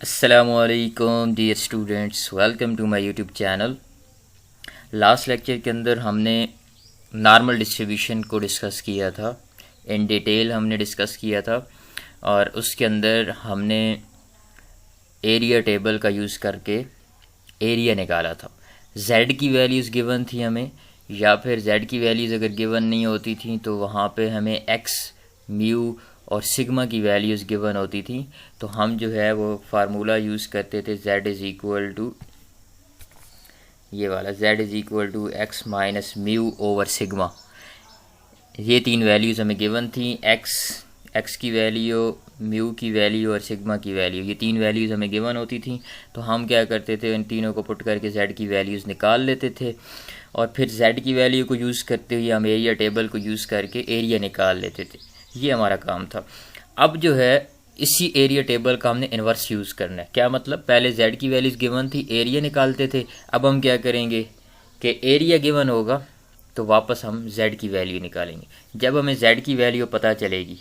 अस्सलामुअलैकुम dear students, welcome to my YouTube channel. Last lecture के अंदर हमने नॉर्मल डिस्ट्रीब्यूशन को डिस्कस किया था, इन डिटेल हमने डिस्कस किया था और उसके अंदर हमने एरिया टेबल का यूज़ करके एरिया निकाला था। z की वैल्यूज़ गिवन थी हमें, या फिर z की वैल्यूज़ अगर गिवन नहीं होती थी तो वहाँ पे हमें x, म्यू और सिग्मा की वैल्यूज़ गिवन होती थी। तो हम जो है वो फार्मूला यूज़ करते थे z इज़ इक्वल टू ये वाला, z is equal to x minus mu over sigma. ये तीन वैल्यूज़ हमें गिवन थी, एक्स की वैल्यू, म्यू की वैल्यू और सिग्मा की वैल्यू। ये तीन वैल्यूज़ हमें गिवन होती थी। तो हम क्या करते थे, इन तीनों को पुट करके z की वैल्यूज़ निकाल लेते थे और फिर z की वैल्यू को यूज़ करते हुए हम एरिया टेबल को यूज़ करके एरिया निकाल लेते थे। ये हमारा काम था। अब जो है इसी एरिया टेबल का हमने इन्वर्स यूज़ करना है। क्या मतलब, पहले z की वैल्यूज़ गिवन थी, एरिया निकालते थे। अब हम क्या करेंगे कि एरिया गिवन होगा तो वापस हम z की वैल्यू निकालेंगे। जब हमें z की वैल्यू पता चलेगी,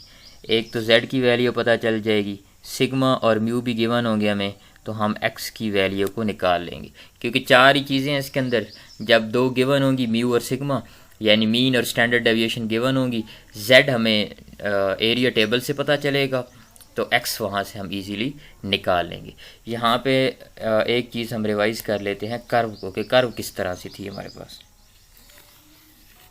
एक तो z की वैल्यू पता चल जाएगी, सिग्मा और म्यू भी गिवन होंगे हमें, तो हम x की वैल्यू को निकाल लेंगे। क्योंकि चार ही चीज़ें हैं इसके अंदर, जब दो गिवन होंगी म्यू और सिग्मा, यानी मीन और स्टैंडर्ड डेविएशन गिवन होंगी, z हमें एरिया टेबल से पता चलेगा, तो x वहाँ से हम इजीली निकाल लेंगे। यहाँ पे एक चीज़ हम रिवाइज़ कर लेते हैं कर्व को, कि कर्व किस तरह से थी हमारे पास।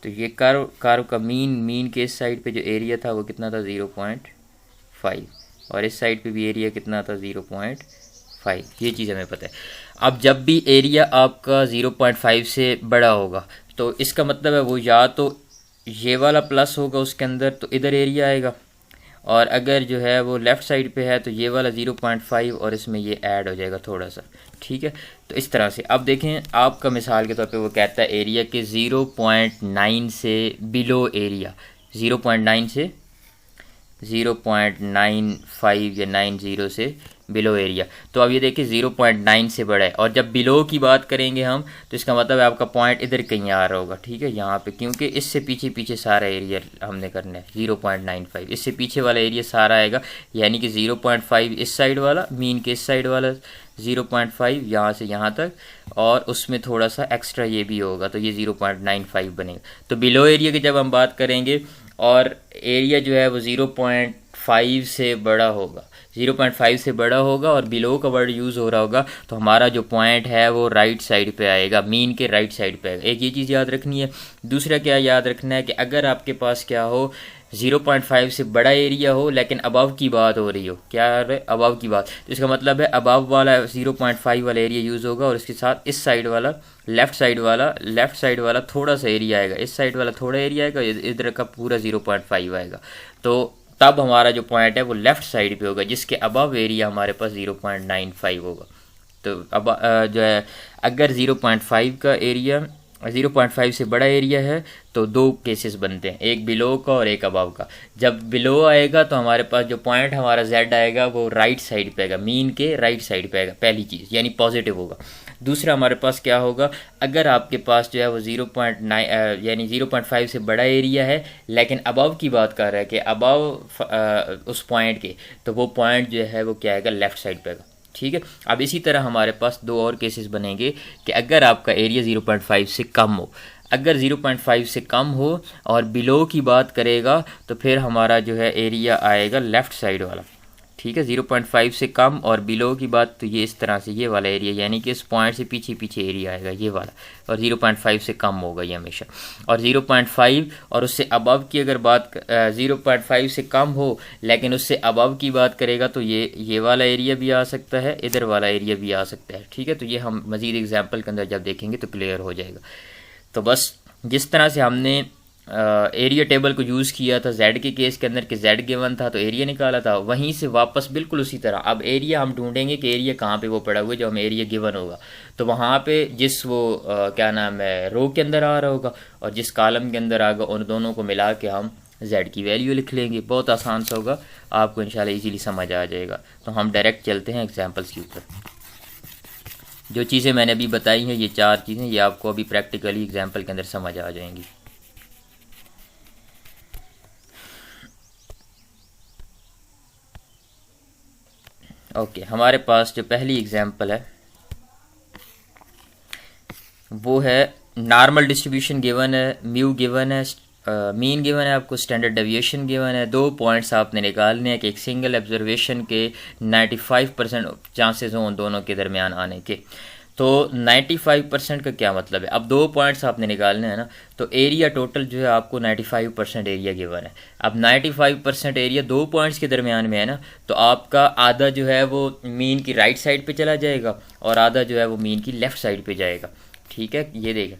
तो ये कर्व का मीन के इस साइड पे जो एरिया था वो कितना था, 0.5, और इस साइड पे भी एरिया कितना था, 0.5। ये चीज़ हमें पता है। अब जब भी एरिया आपका 0.5 से बड़ा होगा तो इसका मतलब है वो या तो ये वाला प्लस होगा उसके अंदर, तो इधर एरिया आएगा, और अगर जो है वो लेफ़्ट साइड पे है तो ये वाला 0.5 और इसमें ये ऐड हो जाएगा थोड़ा सा। ठीक है, तो इस तरह से अब देखें, आपका मिसाल के तौर पे वो कहता है एरिया के 0.9 से बिलो एरिया, 0.9 से 0.95 या 90 से बिलो एरिया। तो अब ये देखिए 0.9 से बड़ा है, और जब बिलो की बात करेंगे हम तो इसका मतलब है आपका पॉइंट इधर कहीं आ रहा होगा। ठीक है, यहाँ पे, क्योंकि इससे पीछे पीछे सारा एरिया हमने करना है 0.95, इससे पीछे वाला एरिया सारा आएगा, यानी कि 0.5 इस साइड वाला, मीन के इस साइड वाला 0.5 यहाँ से यहाँ तक, और उसमें थोड़ा सा एक्स्ट्रा ये भी होगा, तो ये 0.95 बनेगा। तो बिलो एरिया की जब हम बात करेंगे और एरिया जो है वो 0.5 से बड़ा होगा, 0.5 से बड़ा होगा और बिलो का वर्ड यूज़ हो रहा होगा, तो हमारा जो पॉइंट है वो राइट साइड पे आएगा, मीन के राइट साइड पे आएगा। एक ये चीज़ याद रखनी है। दूसरा क्या याद रखना है कि अगर आपके पास क्या हो, 0.5 से बड़ा एरिया हो लेकिन अबव की बात हो रही हो, क्या है अबव की बात, तो इसका मतलब है अबव वाला 0.5 वाला एरिया यूज़ होगा और इसके साथ इस साइड वाला, लेफ़्ट साइड वाला थोड़ा सा एरिया आएगा, इस साइड वाला थोड़ा एरिया आएगा, इधर का पूरा 0.5 आएगा। तो तब हमारा जो पॉइंट है वो लेफ़्ट साइड पे होगा, जिसके अबव एरिया हमारे पास 0.95 होगा। तो अब जो है अगर 0.5 का एरिया 0.5 से बड़ा एरिया है तो दो केसेस बनते हैं, एक बिलो का और एक अबव का। जब बिलो आएगा तो हमारे पास जो पॉइंट हमारा z आएगा वो राइट साइड पे आएगा, मीन के राइट साइड पे आएगा, पहली चीज़, यानी पॉजिटिव होगा। दूसरा हमारे पास क्या होगा, अगर आपके पास जो है वो 0.9 यानी 0.5 से बड़ा एरिया है लेकिन अबव की बात कर रहा है कि अबव उस पॉइंट के, तो वो पॉइंट जो है वो क्या आएगा, लेफ़्ट साइड पे आएगा। ठीक है, अब इसी तरह हमारे पास दो और केसेस बनेंगे कि अगर आपका एरिया 0.5 से कम हो, अगर 0.5 से कम हो और बिलो की बात करेगा तो फिर हमारा जो है एरिया आएगा लेफ़्ट साइड वाला। ठीक है, 0.5 से कम और बिलो की बात, तो ये इस तरह से ये वाला एरिया, यानी कि इस पॉइंट से पीछे पीछे एरिया आएगा ये वाला, और 0.5 से कम होगा ये हमेशा। और 0.5 और उससे अबव की अगर बात 0.5 से कम हो लेकिन उससे अबव की बात करेगा तो ये वाला एरिया भी आ सकता है, इधर वाला एरिया भी आ सकता है। ठीक है, तो ये हम मज़ीद एग्जाम्पल के अंदर जब देखेंगे तो क्लियर हो जाएगा। तो बस जिस तरह से हमने एरिया टेबल को यूज़ किया था z के केस के अंदर कि z गिवन था तो एरिया निकाला था, वहीं से वापस बिल्कुल उसी तरह अब एरिया हम ढूंढेंगे कि एरिया कहाँ पे वो पड़ा हुआ है, जो हमें एरिया गिवन होगा तो वहाँ पे जिस वो क्या नाम है रो के अंदर आ रहा होगा और जिस कॉलम के अंदर आएगा, उन दोनों को मिला के हम z की वैल्यू लिख लेंगे। बहुत आसान सा होगा, आपको इंशाल्लाह इजीली समझ आ जाएगा। तो हम डायरेक्ट चलते हैं एग्जाम्पल्स के ऊपर। जो चीज़ें मैंने अभी बताई हैं, ये चार चीज़ें, ये आपको अभी प्रैक्टिकली एग्जाम्पल के अंदर समझ आ जाएंगी। ओके, हमारे पास जो पहली एग्जांपल है वो है नॉर्मल डिस्ट्रीब्यूशन गिवन है, म्यू गिवन है, मीन गिवन है, आपको स्टैंडर्ड डेविएशन गिवन है। 2 पॉइंट्स आपने निकालने हैं कि एक सिंगल ऑब्जर्वेशन के 95% चांसेस हों दोनों के दरमियान आने के। तो 95% का क्या मतलब है? अब 2 पॉइंट्स आपने निकालने हैं ना, तो एरिया टोटल जो है आपको 95% एरिया गिवन है। अब 95% एरिया 2 पॉइंट्स के दरमियान में है ना, तो आपका आधा जो है वो मीन की राइट साइड पे चला जाएगा और आधा जो है वो मीन की लेफ़्ट साइड पे जाएगा। ठीक है, ये देखें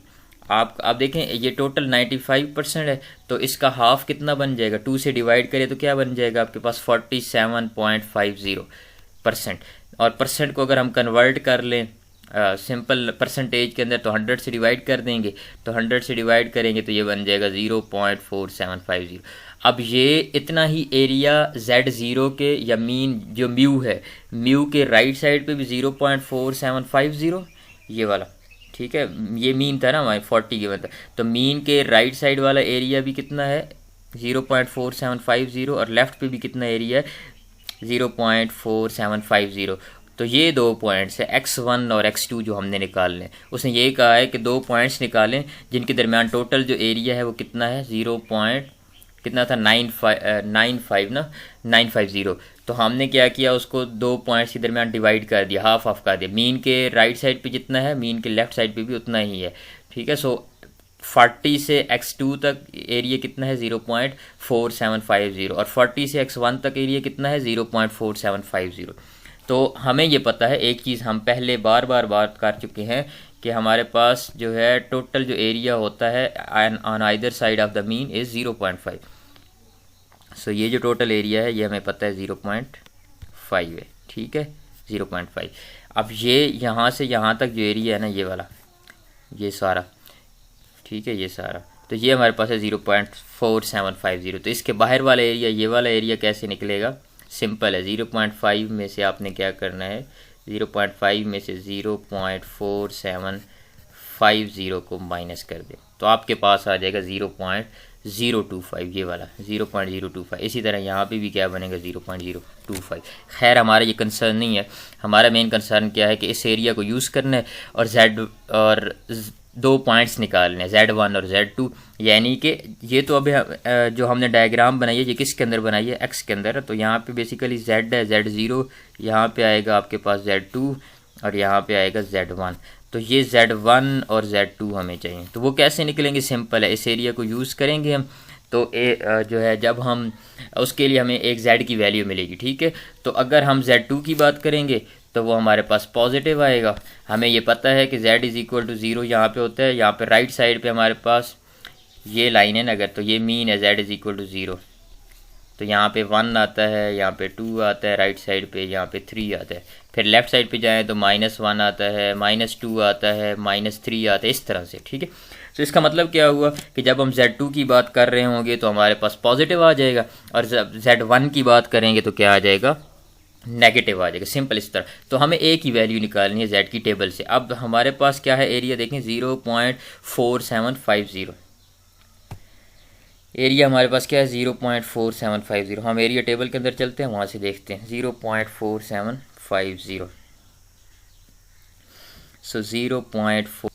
आप देखें ये टोटल 95% है, तो इसका हाफ कितना बन जाएगा? 2 से डिवाइड करें तो क्या बन जाएगा आपके पास? 47.50%। और परसेंट को अगर हम कन्वर्ट कर लें सिंपल परसेंटेज के अंदर, तो 100 से डिवाइड कर देंगे, तो 100 से डिवाइड करेंगे तो ये बन जाएगा 0.4750। अब ये इतना ही एरिया Z0 के या मीन जो म्यू है, म्यू के राइट साइड पे भी 0.4750 ये वाला। ठीक है, ये मीन था ना हमारे 40 गिवन था, तो मीन के राइट साइड वाला एरिया भी कितना है? 0.4750। और लेफ़्ट पे भी कितना एरिया है? 0.4750। तो ये 2 पॉइंट्स है x1 और x2 जो हमने निकालने। उसने ये कहा है कि 2 पॉइंट्स निकालें जिनके दरमियान टोटल जो एरिया है वो कितना है? 0. कितना था? 95 ना, 950। तो हमने क्या किया, उसको 2 पॉइंट्स के दरमियान डिवाइड कर दिया, हाफ हाफ कर दिया। मीन के राइट साइड पे जितना है मीन के लेफ़्ट साइड पे भी उतना ही है। ठीक है, सो 40 से x2 तक एरिया कितना है? 0.4750। और 40 से x1 तक एरिया कितना है? 0.4750। तो हमें ये पता है, एक चीज़ हम पहले बार बार बात कर चुके हैं कि हमारे पास जो है टोटल जो एरिया होता है on either side of the mean is 0.5। सो ये जो टोटल एरिया है ये हमें पता है 0.5 है। ठीक है, 0.5। अब ये यहाँ से यहाँ तक जो एरिया है ना, ये वाला, ये सारा, ठीक है, ये सारा, तो ये हमारे पास है 0.4750। तो इसके बाहर वाला एरिया, ये वाला एरिया कैसे निकलेगा? सिंपल है, 0.5 में से आपने क्या करना है, 0.5 में से 0.4750 को माइनस कर दे, तो आपके पास आ जाएगा 0.025, ये वाला 0.025। इसी तरह यहाँ पे भी क्या बनेगा? 0.025। खैर हमारा ये कंसर्न नहीं है, हमारा मेन कंसर्न क्या है कि इस एरिया को यूज़ करना है और दो पॉइंट्स निकालने हैं, Z1 और Z2। यानी कि ये तो अभी जो हमने डायग्राम बनाई है ये किसके अंदर बनाई है? X के अंदर है। तो यहाँ पे बेसिकली Z है, Z0, यहाँ पे आएगा आपके पास Z2 और यहाँ पे आएगा Z1। तो ये Z1 और Z2 हमें चाहिए। तो वो कैसे निकलेंगे? सिंपल है, इस एरिया को यूज़ करेंगे हम, तो जो है जब हम उसके लिए हमें एक Z की वैल्यू मिलेगी। ठीक है, तो अगर हम Z2 की बात करेंगे तो वो हमारे पास पॉजिटिव आएगा। हमें ये पता है कि Z = 0 यहाँ पे होता है। यहाँ पे राइट साइड पे हमारे पास ये लाइन है ना, अगर, तो ये मीन है Z = 0। तो यहाँ पे 1 आता है, यहाँ पे 2 आता है राइट साइड पे, यहाँ पे 3 आता है। फिर लेफ़्ट साइड पे जाएँ तो -1 आता है, -2 आता है, -3 आता है, इस तरह से। ठीक है, तो इसका मतलब क्या हुआ कि जब हम Z2 की बात कर रहे होंगे तो हमारे पास पॉजिटिव आ जाएगा, और जब Z1 की बात करेंगे तो क्या आ जाएगा? नेगेटिव आ जाएगा। सिंपल इस तरह। तो हमें एक ही वैल्यू निकालनी है Z की टेबल से। अब हमारे पास क्या है? एरिया देखें, 0.4750। एरिया हमारे पास क्या है? 0.4750। हम एरिया टेबल के अंदर चलते हैं, वहाँ से देखते हैं। 0.4750, सो 0.47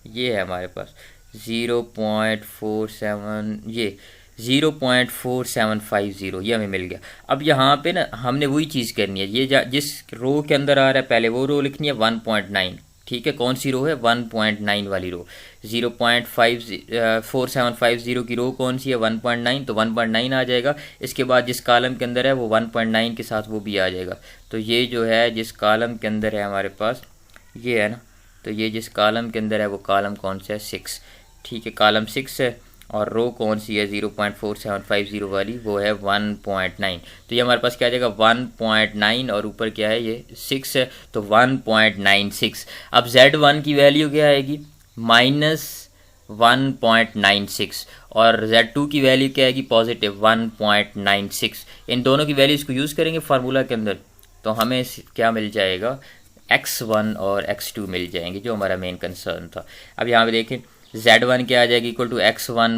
ये है हमारे पास। 0.47 ये 0.4750 ये हमें मिल गया। अब यहाँ पे ना हमने वही चीज़ करनी है, ये जिस रो के अंदर आ रहा है पहले वो रो लिखनी है 1.9। ठीक है, कौन सी रो है? 1.9 वाली रो। 0.4750 की रो कौन सी है? 1.9। तो 1.9 आ जाएगा। इसके बाद जिस कॉलम के अंदर है वो 1.9 के साथ वो भी आ जाएगा। तो ये जो है जिस कॉलम के अंदर है हमारे पास, ये है ना, तो ये जिस कॉलम के अंदर है वो कॉलम कौन सा है? 6। ठीक है, कॉलम 6 है। और रो कौन सी है? 0.4750 वाली, वो है 1.9। तो ये हमारे पास क्या आ जाएगा? 1.9 और ऊपर क्या है? ये 6 है, तो 1.96। अब Z1 की वैल्यू क्या आएगी? -1.96। और Z2 की वैल्यू क्या आएगी? पॉजिटिव 1.96। इन दोनों की वैल्यूज़ को यूज़ करेंगे फार्मूला के अंदर, तो हमें क्या मिल जाएगा? x1 और x2 मिल जाएंगे, जो हमारा मेन कंसर्न था। अब यहाँ पे देखें Z1 क्या आ जाएगी? = x1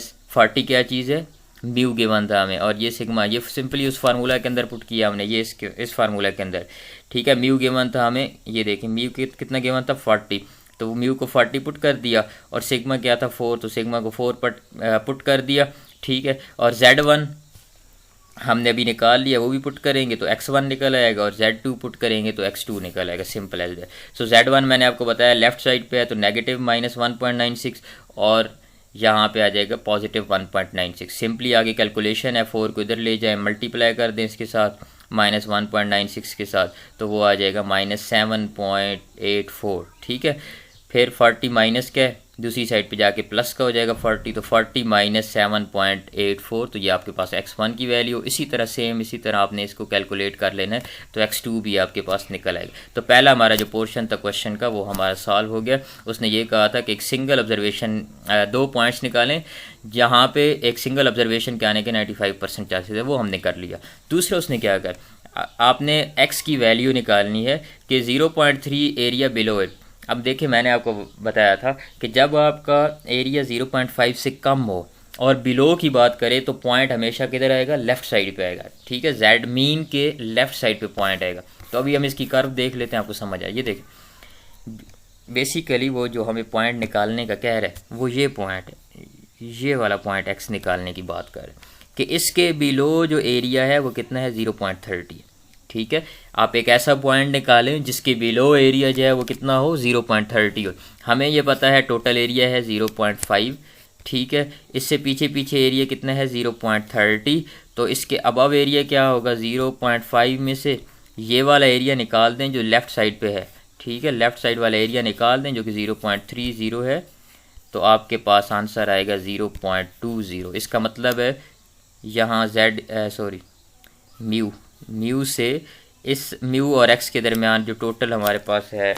- 40 क्या चीज़ है? म्यू गिवन था हमें, और ये सिग्मा, ये सिंपली उस फार्मूला के अंदर पुट किया हमने, ये इस फार्मूला के अंदर, ठीक है। म्यू गिवन था हमें, ये देखें म्यू कितना गिवन था 40, तो म्यू को 40 पुट कर दिया, और सिग्मा क्या था 4, तो सिग्मा को 4 पुट कर दिया, ठीक है। और Z1 हमने अभी निकाल लिया, वो भी पुट करेंगे तो x1 निकल आएगा, और Z2 पुट करेंगे तो x2 निकल आएगा, simple as that. So Z1 मैंने आपको बताया लेफ्ट साइड पे है तो नेगेटिव -1.96, और यहाँ पे आ जाएगा पॉजिटिव 1.96। सिंपली आगे कैलकुलेशन है, 4 को इधर ले जाएं, मल्टीप्लाई कर दें इसके साथ -1.96 के साथ, तो वो आ जाएगा -7.84, ठीक है। फिर 40 माइनस क्या है, दूसरी साइड पे जाके प्लस का हो जाएगा 40, तो 40 - 7.84, तो ये आपके पास x1 की वैल्यू। इसी तरह सेम इसी तरह आपने इसको कैलकुलेट कर लेना है, तो x2 भी आपके पास निकल आएगा। तो पहला हमारा जो पोर्शन था क्वेश्चन का वो हमारा सॉल्व हो गया। उसने ये कहा था कि एक सिंगल ऑब्जर्वेशन 2 पॉइंट्स निकालें जहाँ पे एक सिंगल ऑब्जर्वेशन के आने के 95% चांसेस है, वो हमने कर लिया। दूसरा उसने क्या कर, आपने x की वैल्यू निकालनी है कि 0.3 एरिया बिलो इट। अब देखिए मैंने आपको बताया था कि जब आपका एरिया 0.5 से कम हो और बिलो की बात करें तो पॉइंट हमेशा किधर आएगा, लेफ़्ट साइड पे आएगा, ठीक है। जेड मीन के लेफ़्ट साइड पे पॉइंट आएगा। तो अभी हम इसकी कर्व देख लेते हैं, आपको समझ आए। ये देखिए बेसिकली वो जो हमें पॉइंट निकालने का कह रहा है वो ये पॉइंट है, ये वाला पॉइंट एक्स निकालने की बात कर रहे हैं कि इसके बिलो जो एरिया है वो कितना है 0.30, ठीक है। आप एक ऐसा पॉइंट निकालें जिसके बिलो एरिया जो है वो कितना हो 0.30 हो। हमें ये पता है टोटल एरिया है 0.5, ठीक है। इससे पीछे पीछे एरिया कितना है 0.30, तो इसके अबव एरिया क्या होगा 0.5 में से ये वाला एरिया निकाल दें जो लेफ़्ट साइड पे है, ठीक है। लेफ़्ट साइड वाला एरिया निकाल दें जो कि 0.30 है, तो आपके पास आंसर आएगा 0.20। इसका मतलब है यहाँ म्यू से इस म्यू और एक्स के दरमियान जो टोटल हमारे पास है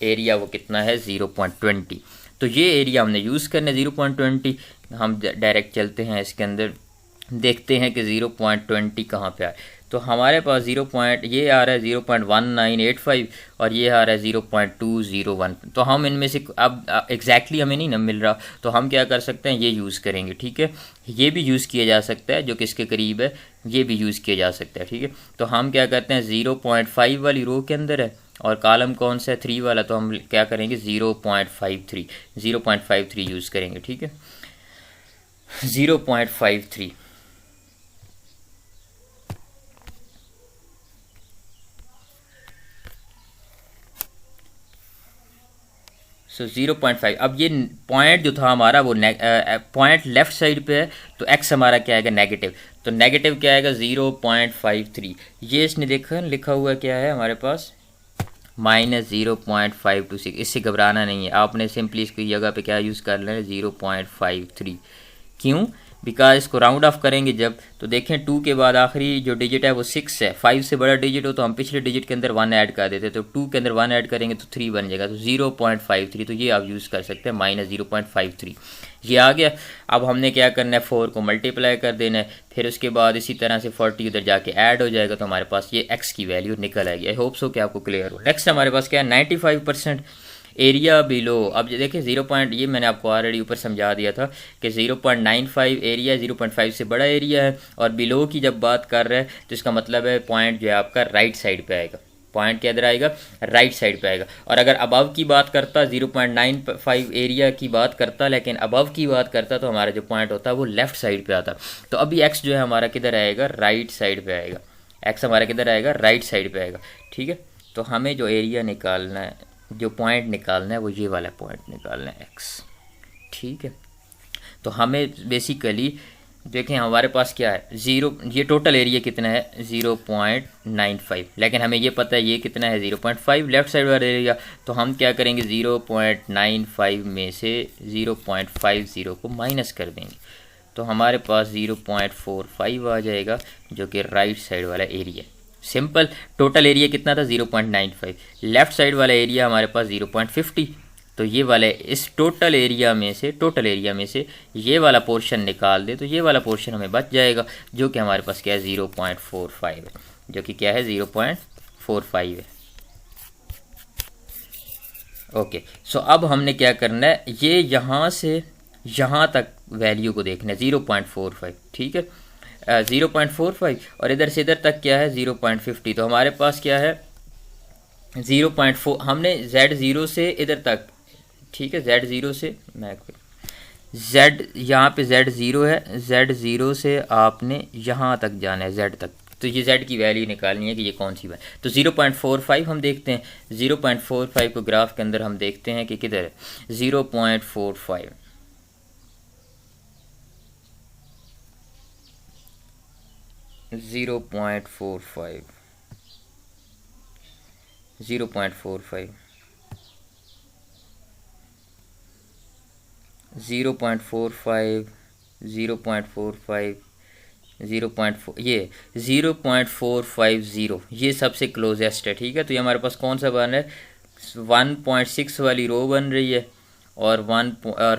एरिया वो कितना है 0.20। तो ये एरिया हमने यूज़ करना है 0.20। हम डायरेक्ट चलते हैं इसके अंदर, देखते हैं कि 0.20 कहाँ पे आए। तो हमारे पास ये आ रहा है 0.1985 और ये आ रहा है 0.201। तो हम इनमें से अब एग्जैक्टली हमें नहीं ना मिल रहा, तो हम क्या कर सकते हैं, ये यूज़ करेंगे, ठीक है। ये भी यूज़ किया जा सकता है जो कि इसके करीब है, ये भी यूज़ किया जा सकता है, ठीक है। तो हम क्या करते हैं 0.5 वाली रो के अंदर है और कॉलम कौन सा है 3 वाला, तो हम क्या करेंगे 0.53 यूज़ करेंगे, ठीक है। 0.53 सो 0.5। अब ये पॉइंट जो था हमारा वो पॉइंट लेफ़्ट साइड पे है, तो x हमारा क्या आएगा नेगेटिव, तो नेगेटिव क्या आएगा 0.53। ये इसने लिखा हुआ क्या है हमारे पास -0.526। इससे घबराना नहीं है, आपने सिंपली इसकी जगह पे क्या यूज़ कर लेना 0.53। क्यों, बिकॉज इसको राउंड ऑफ करेंगे जब, तो देखें 2 के बाद आखिरी जो डिजिट है वो 6 है। 5 से बड़ा डिजिट हो तो हम पिछले डिजिट के अंदर 1 ऐड कर देते, तो 2 के अंदर 1 ऐड करेंगे तो 3 बन जाएगा, तो 0.53। तो ये आप यूज़ कर सकते हैं -0.53। ये आ गया। अब हमने क्या करना है 4 को मल्टीप्लाई कर देना है, फिर उसके बाद इसी तरह से 40 उधर जाके ऐड हो जाएगा, तो हमारे पास ये x की वैल्यू निकल आएगी। आई होप सो कि आपको क्लियर हो। नेक्स्ट हमारे पास क्या है 95% एरिया बिलो। अब ये देखिए 0. ये मैंने आपको ऑलरेडी ऊपर समझा दिया था कि 0.95 एरिया 0.5 से बड़ा एरिया है, और बिलो की जब बात कर रहे हैं तो इसका मतलब है पॉइंट जो है आपका राइट साइड पे आएगा, पॉइंट के इधर आएगा राइट साइड पे आएगा। और अगर अबव की बात करता 0.95 एरिया की बात करता, लेकिन अबव की बात करता तो हमारा जो पॉइंट होता है वो लेफ़्ट साइड पे आता। तो अभी एक्स जो है हमारा किधर आएगा, राइट साइड पे आएगा। एक्स हमारा किधर आएगा, राइट साइड पे आएगा, ठीक है। तो हमें जो एरिया निकालना है, जो पॉइंट निकालना है वो ये वाला पॉइंट निकालना है एक्स, ठीक है। तो हमें बेसिकली देखें हमारे पास क्या है ये टोटल एरिया कितना है 0.95, लेकिन हमें ये पता है ये कितना है 0.5 लेफ़्ट साइड वाला एरिया। तो हम क्या करेंगे 0.95 में से 0.50 को माइनस कर देंगे, तो हमारे पास 0.45 आ जाएगा जो कि राइट साइड वाला एरिया। सिंपल। टोटल एरिया कितना था 0.95, लेफ़्ट साइड वाला एरिया हमारे पास 0.50। तो ये वाले इस टोटल एरिया में से ये वाला पोर्शन निकाल दे तो ये वाला पोर्शन हमें बच जाएगा, जो कि हमारे पास क्या है 0.45 है, जो कि क्या है 0.45 है। ओके, सो अब हमने क्या करना है, ये यहाँ से यहाँ तक वैल्यू को देखना है 0.45, ठीक है 0.45, और इधर से इधर तक क्या है 0.50। तो हमारे पास क्या है 0.4, हमने Z0 से इधर तक, ठीक है Z0 से मैं Z यहाँ पे Z0 है, Z0 से आपने यहाँ तक जाना है Z तक, तो ये Z की वैल्यू निकालनी है कि ये कौन सी है। तो 0.45 हम देखते हैं, 0.45 को ग्राफ के अंदर हम देखते हैं कि किधर है 0.45, 0.45, 0.45, 0.45, 0.45, 0.4, ये 0.450 ये सबसे क्लोजेस्ट है, ठीक है। तो ये हमारे पास कौन सा बन रहा है 1.6 वाली रो बन रही है और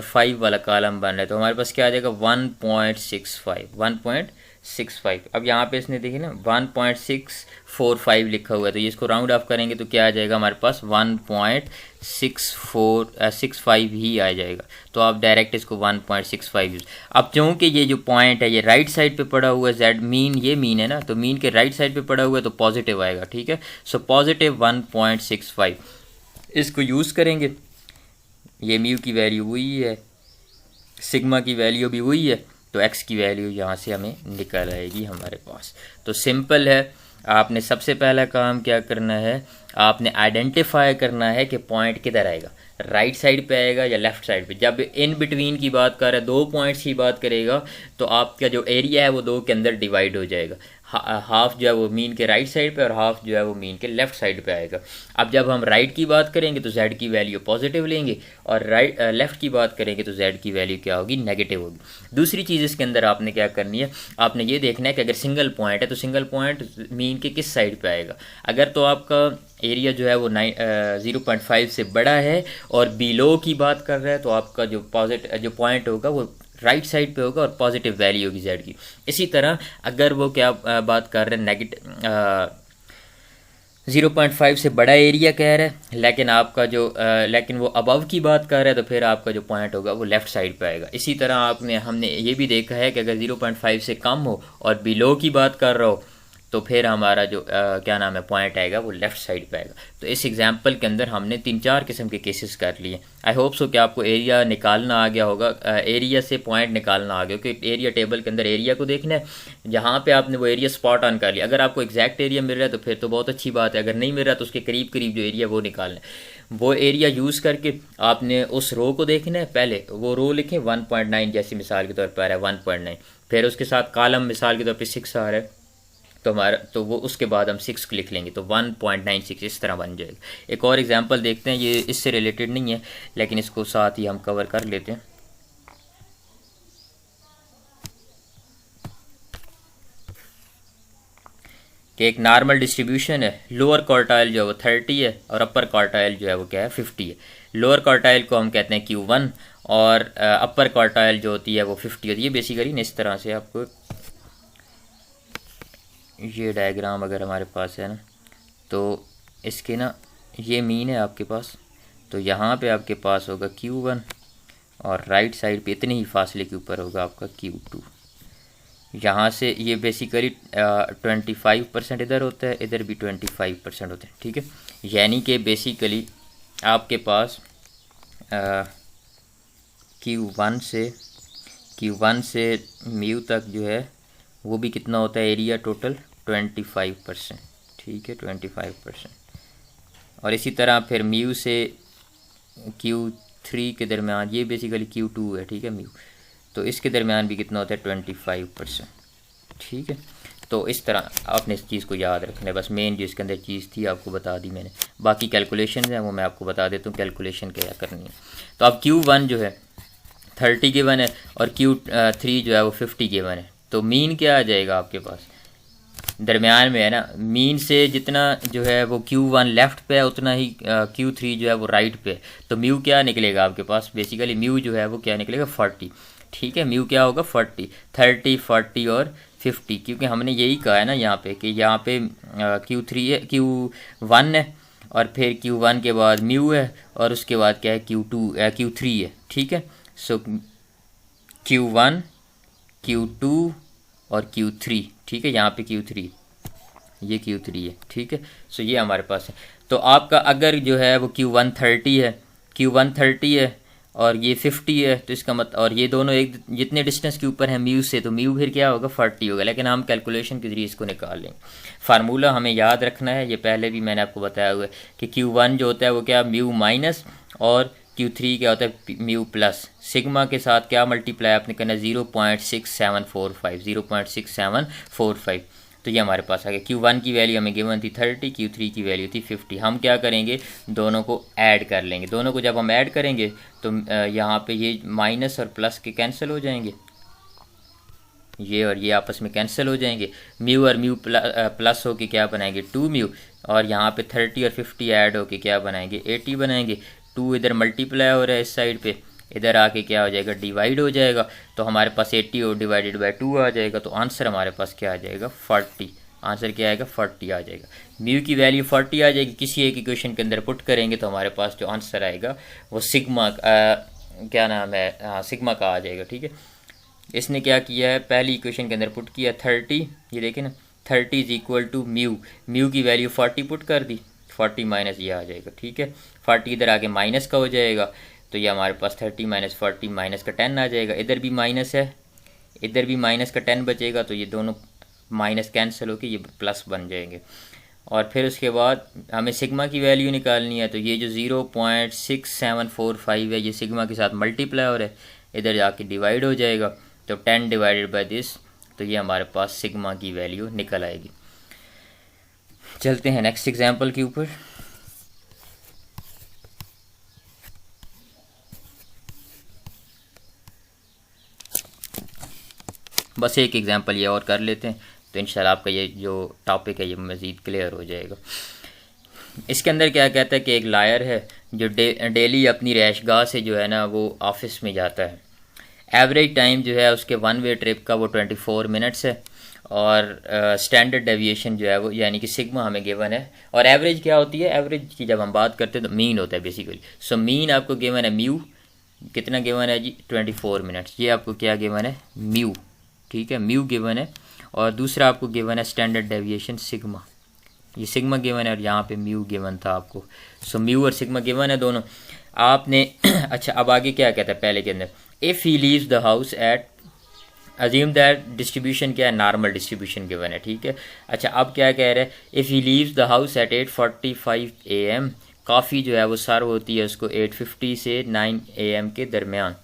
5 वाला कॉलम बन रहा है। तो हमारे पास क्या आ जाएगा 1.65। अब यहाँ पे इसने देखिए ना 1.645 लिखा हुआ है, तो ये इसको राउंड ऑफ करेंगे तो क्या आ जाएगा हमारे पास 1.65 ही आ जाएगा। तो आप डायरेक्ट इसको 1.65 यूज। अब क्योंकि ये जो पॉइंट है ये राइट साइड पे पड़ा हुआ है, जेड मीन ये मीन है ना, तो मीन के राइट साइड पे पड़ा हुआ है तो पॉजिटिव आएगा, ठीक है। सो पॉजिटिव 1.65 इसको यूज़ करेंगे। ये म्यू की वैल्यू वही है, सिग्मा की वैल्यू भी वही है, तो x की वैल्यू यहाँ से हमें निकल आएगी हमारे पास। तो सिंपल है, आपने सबसे पहला काम क्या करना है, आपने आइडेंटिफाई करना है कि पॉइंट किधर आएगा, राइट साइड पे आएगा या लेफ़्ट साइड पे। जब इन बिटवीन की बात कर रहा है, दो पॉइंट्स की बात करेगा, तो आपका जो एरिया है वो दो के अंदर डिवाइड हो जाएगा। हाफ जो है वो मीन के राइट साइड पे और हाफ जो है वो मीन के लेफ़्ट साइड पे आएगा। अब जब हम राइट की बात करेंगे तो z की वैल्यू पॉजिटिव लेंगे, और लेफ़्ट की बात करेंगे तो z की वैल्यू क्या होगी, नेगेटिव होगी। दूसरी चीज़ इसके अंदर आपने क्या करनी है, आपने ये देखना है कि अगर सिंगल पॉइंट है तो सिंगल पॉइंट मीन के किस साइड पे आएगा। अगर तो आपका एरिया जो है वो 0.5 से बड़ा है और बिलो की बात कर रहा है, तो आपका जो पॉइंट होगा वो राइट साइड पे होगा और पॉजिटिव वैल्यू होगी जेड की। इसी तरह अगर वो क्या बात कर रहे हैं, नेगेटिव 0.5 से बड़ा एरिया कह रहा है, लेकिन आपका जो लेकिन वो अबव की बात कर रहा है, तो फिर आपका जो पॉइंट होगा वो लेफ़्ट साइड पे आएगा। इसी तरह हमने ये भी देखा है कि अगर 0.5 से कम हो और बिलो की बात कर रहा हो, तो फिर हमारा जो क्या नाम है पॉइंट आएगा वो लेफ़्ट साइड पे आएगा। तो इस एग्जांपल के अंदर हमने 3-4 किस्म के केसेस कर लिए। आई होप सो कि आपको एरिया निकालना आ गया होगा, एरिया से पॉइंट निकालना आ गया, क्योंकि एरिया टेबल के अंदर एरिया को देखना है, जहाँ पे आपने वो एरिया स्पॉट ऑन कर लिया। अगर आपको एग्जैक्ट एरिया मिल रहा है तो फिर तो बहुत अच्छी बात है, अगर नहीं मिल रहा तो उसके करीब करीब जो एरिया वो निकालना है। वो एरिया यूज़ करके आपने उस रो को देखना है, पहले वो रो लिखें 1.9 जैसी मिसाल के तौर पर आ रहा है 1.9, फिर उसके साथ कॉलम मिसाल के तौर पर 6 आ रहा है, तो वो उसके बाद हम 6 लिख लेंगे तो 1.96 इस तरह बन जाएगा। एक और एग्जांपल देखते हैं, ये इससे रिलेटेड नहीं है लेकिन इसको साथ ही हम कवर कर लेते हैं। कि एक नॉर्मल डिस्ट्रीब्यूशन है, लोअर क्वार्टाइल जो है वो 30 है और अपर क्वार्टाइल जो है वो क्या है 50 है। लोअर क्वार्टाइल को हम कहते हैं Q1 और अपर क्वार्टाइल जो होती है वो 50 होती है। ये बेसिकली इस तरह से आपको ये डायग्राम अगर हमारे पास है ना, तो इसके ना ये मीन है आपके पास, तो यहाँ पे आपके पास होगा Q1 और राइट साइड पे इतने ही फासले के ऊपर होगा आपका Q2। यहाँ से ये बेसिकली 25% इधर होता है, इधर भी 25% होता है, ठीक है। यानी कि बेसिकली आपके पास Q1 से म्यू तक जो है वो भी कितना होता है एरिया टोटल 25%, ठीक है 25%। और इसी तरह फिर म्यू से Q3 के दरमियान, ये बेसिकली Q2 है, ठीक है म्यू, तो इसके दरमियान भी कितना होता है 25%, ठीक है। तो इस तरह आपने इस चीज़ को याद रखना है। बस मेन जो इसके अंदर चीज़ थी आपको बता दी मैंने, बाकी कैलकुलेशन है वो मैं आपको बता देता हूँ कैलकुलेशन क्या करनी है। तो अब Q1 जो है 30 गिवन है और Q3 जो है वो 50 गिवन है, तो मीन क्या आ जाएगा आपके पास दरमियान में है ना, मीन से जितना जो है वो Q1 लेफ़्ट पे है उतना ही Q3 जो है वो राइट पे है। तो म्यू क्या निकलेगा आपके पास, बेसिकली म्यू जो है वो क्या निकलेगा 40, ठीक है। म्यू क्या होगा 40, 30, 40 और 50, क्योंकि हमने यही कहा है ना यहाँ पे कि यहाँ पे Q3 है, Q1 है और फिर Q1 के बाद म्यू है और उसके बाद क्या है Q3 है, ठीक है। सो Q1, Q2 और Q3, ठीक है, यहाँ पे Q3, ये Q3 है, ठीक है। सो ये हमारे पास है। तो आपका अगर जो है वो Q1 30 है, Q1 30 है और ये 50 है, तो इसका मतलब, और ये दोनों एक जितने डिस्टेंस के ऊपर है म्यू से, तो म्यू फिर क्या होगा 40 होगा, लेकिन हम कैलकुलेशन के जरिए इसको निकाल लेंगे। फार्मूला हमें याद रखना है, ये पहले भी मैंने आपको बताया हुआ है कि Q1 जो होता है वो क्या म्यू माइनस, और Q3 क्या होता है म्यू प्लस। सिग्मा के साथ क्या मल्टीप्लाई आपने करना है 0.6745, 0.6745। तो ये हमारे पास आ गया। Q1 की वैल्यू हमें गिवन थी 30, Q3 की वैल्यू थी 50। हम क्या करेंगे, दोनों को ऐड कर लेंगे। दोनों को जब हम ऐड करेंगे तो यहाँ पे ये माइनस और प्लस के कैंसिल हो जाएंगे, ये और ये आपस में कैंसिल हो जाएंगे। म्यू और म्यू प्लस हो के क्या बनाएंगे 2 म्यू, और यहाँ पे 30 और 50 ऐड हो के क्या बनाएंगे 80 बनाएंगे। 2 इधर मल्टीप्लाई हो रहा है इस साइड पे, इधर आके क्या हो जाएगा डिवाइड हो जाएगा, तो हमारे पास 80 और डिवाइडेड बाय 2 आ जाएगा। तो आंसर हमारे पास क्या आ जाएगा 40। आंसर क्या आएगा 40 आ जाएगा। म्यू की वैल्यू 40 आ जाएगी, किसी एक इक्वेशन के अंदर पुट करेंगे तो हमारे पास जो आंसर आएगा वो सिग्मा क्या नाम है सिग्मा का आ जाएगा, ठीक है। इसने क्या किया है, पहली इक्वेशन के अंदर पुट किया 30, ये देखें ना 30 is equal to mu, mu की वैल्यू 40 पुट कर दी, 40 माइनस ये आ जाएगा, ठीक है। 40 इधर आके माइनस का हो जाएगा, तो ये हमारे पास 30 माइनस 40 माइनस का 10 आ जाएगा। इधर भी माइनस है, इधर भी माइनस का 10 बचेगा, तो ये दोनों माइनस कैंसिल होकर ये प्लस बन जाएंगे। और फिर उसके बाद हमें सिग्मा की वैल्यू निकालनी है, तो ये जो 0.6745 है ये सिग्मा के साथ मल्टीप्लाई हो रहा है, इधर जाके डिवाइड हो जाएगा, तो 10 डिवाइडेड बाय दिस, तो ये हमारे पास सिग्मा की वैल्यू निकल आएगी। चलते हैं नेक्स्ट एग्जांपल के ऊपर। बस एक एग्जांपल ये और कर लेते हैं, तो इंशाल्लाह आपका ये जो टॉपिक है ये मज़ीद क्लियर हो जाएगा। इसके अंदर क्या कहता है कि एक लायर है जो डेली अपनी रैशगाह से जो है ना वो ऑफिस में जाता है। एवरेज टाइम जो है उसके वन वे ट्रिप का वो 24 मिनट्स है, और स्टैंडर्ड डेविएशन जो है वो यानी कि सिग्मा हमें गिवन है। और एवरेज क्या होती है, एवरेज की जब हम बात करते हैं तो मीन होता है बेसिकली। सो मीन आपको गिवन है म्यू, कितना गिवन है जी 24 मिनट्स, ये आपको क्या गिवन है म्यू, ठीक है, म्यू गिवन है। और दूसरा आपको गिवन है स्टैंडर्ड डेविएशन सिग्मा, ये सिग्मा गिवन है और यहाँ पे म्यू गिवन था आपको। सो म्यू और सिग्मा गिवन है दोनों आपने। अच्छा अब आगे क्या कहता है पहले के अंदर, if he leaves the house at, assume that distribution क्या है नॉर्मल डिस्ट्रीब्यूशन गिवन है, ठीक है। अच्छा अब क्या कह रहा है, if he leaves the house at 8:45 AM, coffee जो है वो सर्व होती है उसको 8:50 से 9 AM के दरमियान,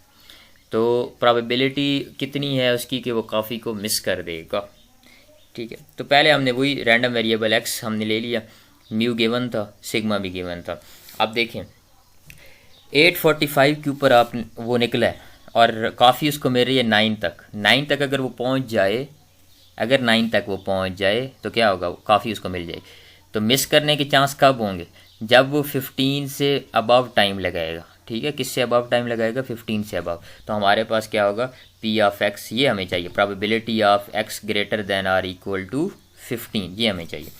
तो प्रोबेबिलिटी कितनी है उसकी कि वो कॉफ़ी को मिस कर देगा, ठीक है। तो पहले हमने वही रैंडम वेरिएबल एक्स हमने ले लिया, म्यू गिवन था, सिग्मा भी गिवन था। अब देखें 8:45 के ऊपर आप वो निकला है और काफ़ी उसको मिल रही है 9 तक। 9 तक अगर वो पहुंच जाए, अगर 9 तक वो पहुंच जाए तो क्या होगा, काफ़ी उसको मिल जाएगी। तो मिस करने के चांस कब होंगे, जब वो 15 से अबव टाइम लगाएगा, ठीक है। किससे अबव टाइम लगाएगा 15 से अबव, तो हमारे पास क्या होगा पी ऑफ एक्स, ये हमें चाहिए, probability of x greater than or equal to 15, ये हमें चाहिए।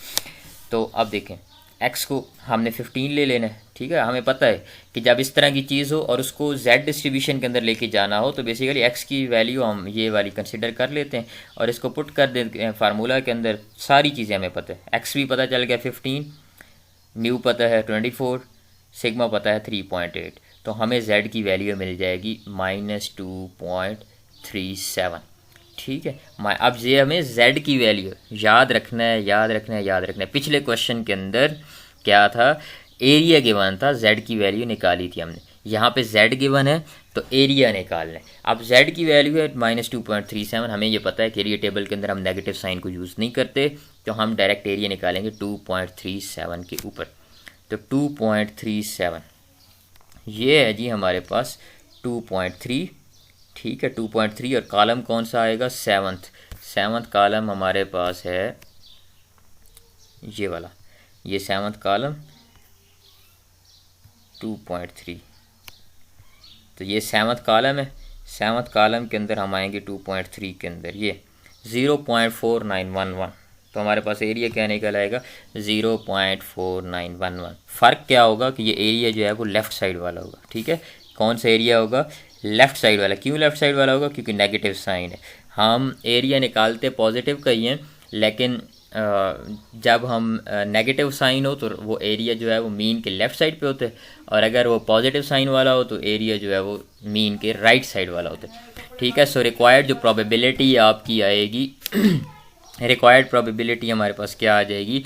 तो अब देखें एक्स को हमने 15 ले लेना है, ठीक है। हमें पता है कि जब इस तरह की चीज़ हो और उसको जेड डिस्ट्रीब्यूशन के अंदर लेके जाना हो तो बेसिकली एक्स की वैल्यू हम ये वाली कंसिडर कर लेते हैं और इसको पुट कर देते हैं फार्मूला के अंदर। सारी चीज़ें हमें पता है, एक्स भी पता चल गया 15, म्यू पता है 24, सिग्मा पता है 3.8, तो हमें जेड की वैल्यू मिल जाएगी -2.37, ठीक है। अब ये हमें z की वैल्यू याद रखना है, याद रखना है, याद रखना है। पिछले क्वेश्चन के अंदर क्या था, एरिया गिवन था, z की वैल्यू निकाली थी हमने, यहाँ पे z गिवन है तो एरिया निकालना है। अब z की वैल्यू है -2.37, हमें ये पता है कि एरिया टेबल के अंदर हम नेगेटिव साइन को यूज़ नहीं करते, तो हम डायरेक्ट एरिया निकालेंगे 2.37 के ऊपर। तो 2.37 ये है जी हमारे पास 2.3, ठीक है 2.3, और कॉलम कौन सा आएगा सेवन्थ कॉलम हमारे पास है ये वाला, ये सेवन्थ कॉलम 2.3, तो ये सेवन्थ कॉलम है। सेवन्थ कॉलम के अंदर हम आएंगे 2.3 के अंदर ये 0.4911, तो हमारे पास एरिया क्या निकल आएगा 0.4911। फ़र्क क्या होगा कि ये एरिया जो है वो लेफ़्ट साइड वाला होगा, ठीक है। कौन सा एरिया होगा, लेफ़्ट साइड वाला। क्यों लेफ़्ट साइड वाला होगा? क्योंकि नेगेटिव साइन है। हम एरिया निकालते पॉजिटिव का ही है, लेकिन जब हम नेगेटिव साइन हो तो वो एरिया जो है वो मीन के लेफ़्ट साइड पे होते हैं, और अगर वो पॉजिटिव साइन वाला हो तो एरिया जो है वो मीन के राइट साइड वाला होता है। ठीक है। सो रिक्वायर्ड जो प्रोबेबिलिटी आपकी आएगी रिक्वायर्ड प्रोबेबिलिटी हमारे पास क्या आ जाएगी?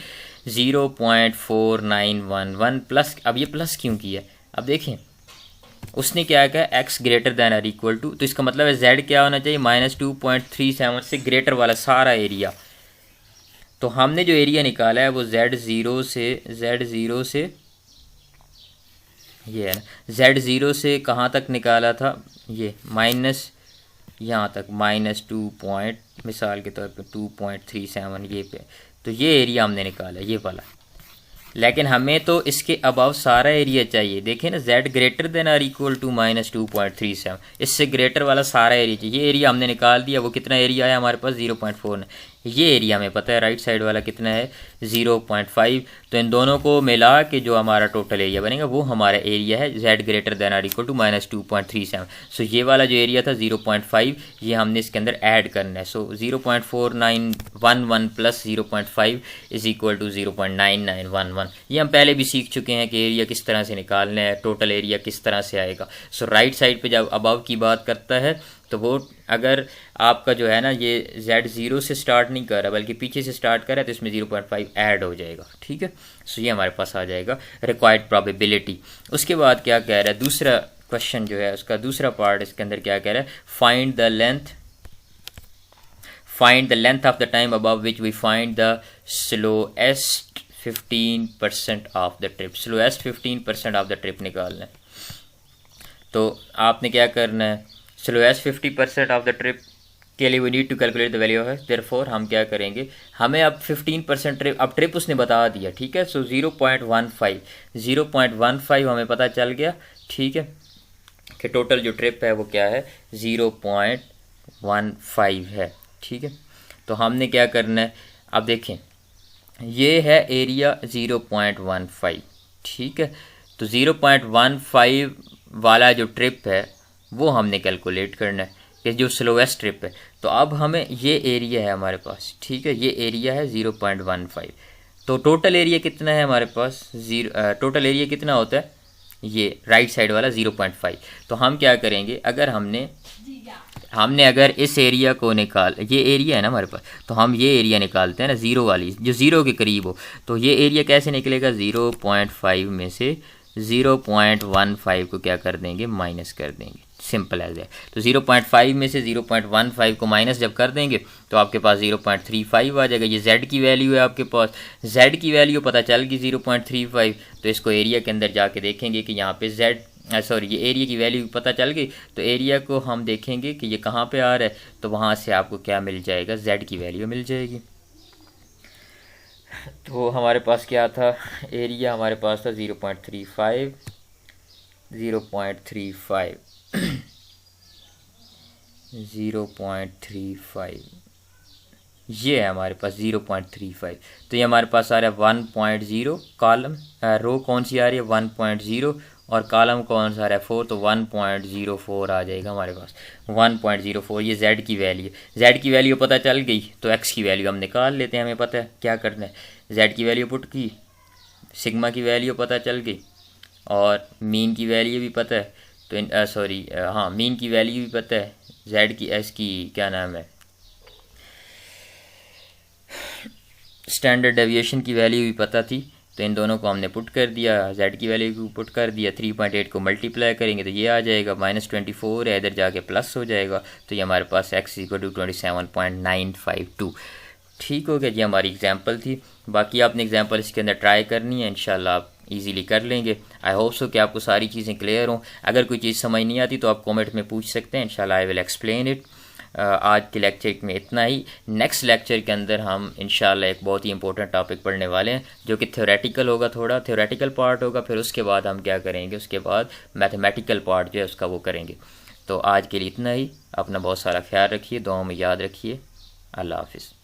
0.4911 प्लस। अब ये प्लस क्यों किया? अब देखें उसने क्या कहा, x greater than or equal to, तो इसका मतलब है z क्या होना चाहिए? -2.37 से ग्रेटर वाला सारा एरिया। तो हमने जो एरिया निकाला है वो z0 से ये है ना, z0 से कहाँ तक निकाला था? ये माइनस यहाँ तक -2 पॉइंट, मिसाल के तौर पे 2.37 ये पे, तो ये एरिया हमने निकाला ये वाला। लेकिन हमें तो इसके अबाव सारा एरिया चाहिए। देखें ना, z greater than or equal to -2.37, इससे ग्रेटर वाला सारा एरिया चाहिए। ये एरिया हमने निकाल दिया। वो कितना एरिया है हमारे पास? 0.4। ये एरिया हमें पता है राइट साइड वाला कितना है? 0.5। तो इन दोनों को मिला के जो हमारा टोटल एरिया बनेगा वो हमारा एरिया है z greater than or equal to -2.37। So ये वाला जो एरिया था 0.5, ये हमने इसके अंदर ऐड करना है। सो 0.4911 प्लस 0.5 इज इक्वल टू 0.9911। ये हम पहले भी सीख चुके हैं कि एरिया किस तरह से निकालना है, टोटल एरिया किस तरह से आएगा। सो राइट साइड पे जब अबव की बात करता है तो वो अगर आपका जो है ना ये z0 से स्टार्ट नहीं कर रहा बल्कि पीछे से स्टार्ट कर रहा है तो इसमें 0.5 ऐड हो जाएगा। ठीक है। सो ये हमारे पास आ जाएगा रिक्वायर्ड प्रोबेबिलिटी। उसके बाद क्या कह रहा है दूसरा क्वेश्चन जो है उसका दूसरा पार्ट, इसके अंदर क्या कह रहा है? Find the length of the time above which we find the slowest 15% of the trip. Slowest 15% of the trip निकालना है। तो आपने क्या करना है? स्लोएस्ट 50% ऑफ द ट्रिप के लिए we need to calculate the value of therefore हम क्या करेंगे? हमें अब 15% ट्रिप, अब ट्रिप उसने बता दिया। ठीक है। सो 0.15 हमें पता चल गया। ठीक है कि टोटल जो ट्रिप है वो क्या है? 0.15 है। ठीक है। तो हमने क्या करना है? अब देखें ये है एरिया 0.15। ठीक है। तो 0.15 वाला जो ट्रिप है वो हमने कैलकुलेट करना है कि जो स्लोएस्ट ट्रिप है। तो अब हमें ये एरिया है हमारे पास। ठीक है। ये एरिया है 0.15। तो टोटल एरिया कितना है हमारे पास? टोटल एरिया कितना होता है? ये राइट साइड वाला 0.5। तो हम क्या करेंगे? अगर हमने अगर इस एरिया को निकाल, ये एरिया है ना हमारे पास, तो हम ये एरिया निकालते हैं ना ज़ीरो वाली, जो ज़ीरो के करीब हो। तो ये एरिया कैसे निकलेगा? 0.5 में से 0.15 को क्या कर देंगे? माइनस कर देंगे। सिंपल एज है। तो 0.5 में से 0.15 को माइनस जब कर देंगे तो आपके पास 0.35 आ जाएगा। ये z की वैल्यू है आपके पास। z की वैल्यू पता चल गई 0.35। तो इसको एरिया के अंदर जाके देखेंगे कि यहाँ पे ये एरिया की वैल्यू पता चल गई। तो एरिया को हम देखेंगे कि ये कहाँ पे आ रहा है, तो वहाँ से आपको क्या मिल जाएगा? z की वैल्यू मिल जाएगी। तो हमारे पास क्या था? एरिया हमारे पास था 0.35 0.35 ये है हमारे पास 0.35। तो ये हमारे पास आ रहा है 1.0। कॉलम रो कौन सी आ रही है? 1.0 और कॉलम कौन सा आ रहा है? 4। तो 1.04 आ जाएगा हमारे पास 1.04। ये z की वैल्यू, z की वैल्यू पता चल गई तो x की वैल्यू हम निकाल लेते हैं। हमें पता है क्या करना है। z की वैल्यू पुट की, सिग्मा की वैल्यू पता चल गई और मीन की वैल्यू भी पता है। तो मीन की वैल्यू भी पता है, z की s की क्या नाम है, स्टैंडर्ड डेविएशन की वैल्यू भी पता थी। तो इन दोनों को हमने पुट कर दिया, z की वैल्यू को पुट कर दिया। 3.8 को मल्टीप्लाई करेंगे तो ये आ जाएगा -24 है, इधर जाके प्लस हो जाएगा। तो ये हमारे पास x = 27.952। ठीक हो गया जी। हमारी एग्जांपल थी। बाकी आपने एग्जांपल इसके अंदर ट्राई करनी है, इंशाल्लाह आप इजीली कर लेंगे। आई होप सो कि आपको सारी चीज़ें क्लियर हों। अगर कोई चीज़ समझ नहीं आती तो आप कमेंट में पूछ सकते हैं, इंशाल्लाह आई विल एक्सप्लेन इट। आज के लेक्चर में इतना ही। नेक्स्ट लेक्चर के अंदर हम इंशाल्लाह एक बहुत ही इंपॉर्टेंट टॉपिक पढ़ने वाले हैं जो कि थ्योरेटिकल होगा, थोड़ा थ्योरेटिकल पार्ट होगा। फिर उसके बाद हम क्या करेंगे? उसके बाद मैथमेटिकल पार्ट जो है उसका वो करेंगे। तो आज के लिए इतना ही। अपना बहुत सारा ख्याल रखिए, दुआओं में याद रखिए। अल्लाह हाफिज़।